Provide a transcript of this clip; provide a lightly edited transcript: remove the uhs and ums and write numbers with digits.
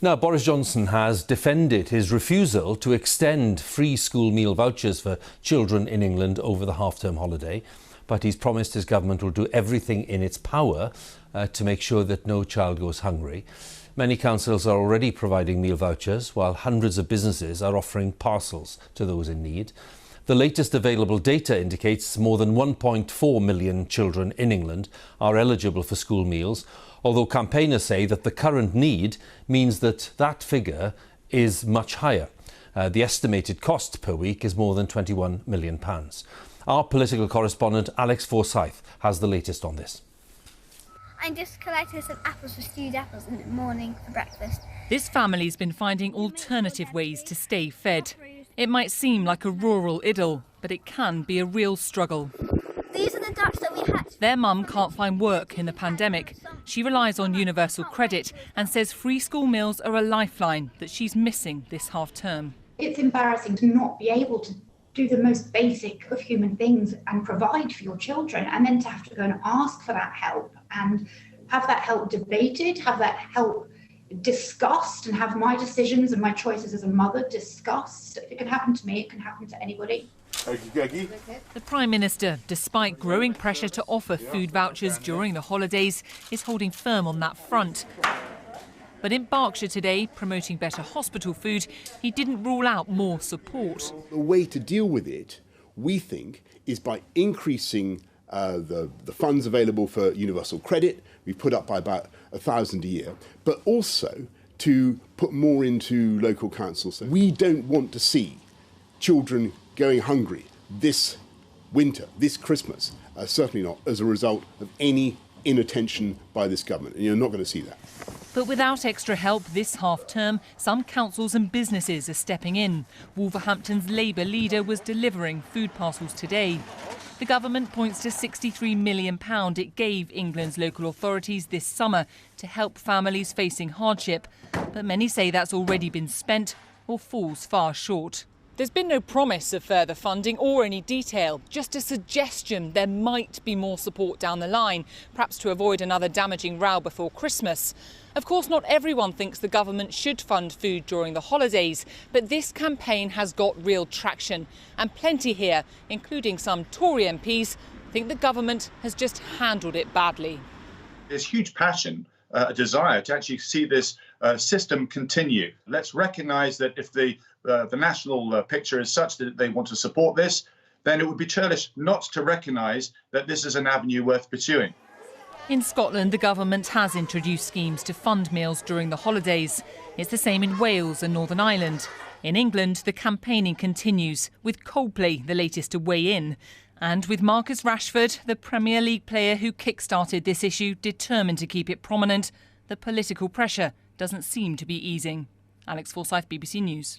Now, Boris Johnson has defended his refusal to extend free school meal vouchers for children in England over the half-term holiday, but he's promised his government will do everything in its power to make sure that no child goes hungry. Many councils are already providing meal vouchers, while hundreds of businesses are offering parcels to those in need. The latest available data indicates more than 1.4 million children in England are eligible for school meals, although campaigners say that the current need means that that figure is much higher. The estimated cost per week is more than £21 million. Our political correspondent Alex Forsyth has the latest on this. I'm just collecting some apples for stewed apples in the morning for breakfast. This family's been finding alternative ways to stay fed. It might seem like a rural idyll, but it can be a real struggle. These are the ducks that we hatched. Their mum can't find work in the pandemic. She relies on universal credit and says free school meals are a lifeline that she's missing this half term. It's embarrassing to not be able to do the most basic of human things and provide for your children, and then to have to go and ask for that help and have that help debated, have that help discussed, and have my decisions and my choices as a mother discussed. If it can happen to me, it can happen to anybody. The Prime Minister, despite growing pressure to offer food vouchers during the holidays, is holding firm on that front. But in Berkshire today, promoting better hospital food, he didn't rule out more support. The way to deal with it, we think, is by increasing the funds available for universal credit. We put up by about £1,000 a year, but also to put more into local councils. We don't want to see children going hungry this winter, this Christmas, certainly not as a result of any inattention by this government, and you're not going to see that. But without extra help this half-term, some councils and businesses are stepping in. Wolverhampton's Labour leader was delivering food parcels today. The government points to £63 million it gave England's local authorities this summer to help families facing hardship. But many say that's already been spent or falls far short. There's been no promise of further funding or any detail, just a suggestion there might be more support down the line, perhaps to avoid another damaging row before Christmas. Of course, not everyone thinks the government should fund food during the holidays, but this campaign has got real traction. And plenty here, including some Tory MPs, think the government has just handled it badly. There's huge passion, a desire to actually see this system continue. Let's recognise that if the national picture is such that they want to support this, then it would be churlish not to recognise that this is an avenue worth pursuing. In Scotland, the government has introduced schemes to fund meals during the holidays. It's the same in Wales and Northern Ireland. In England, the campaigning continues, with Coldplay the latest to weigh in. And with Marcus Rashford, the Premier League player who kick-started this issue, determined to keep it prominent, the political pressure doesn't seem to be easing. Alex Forsyth, BBC News.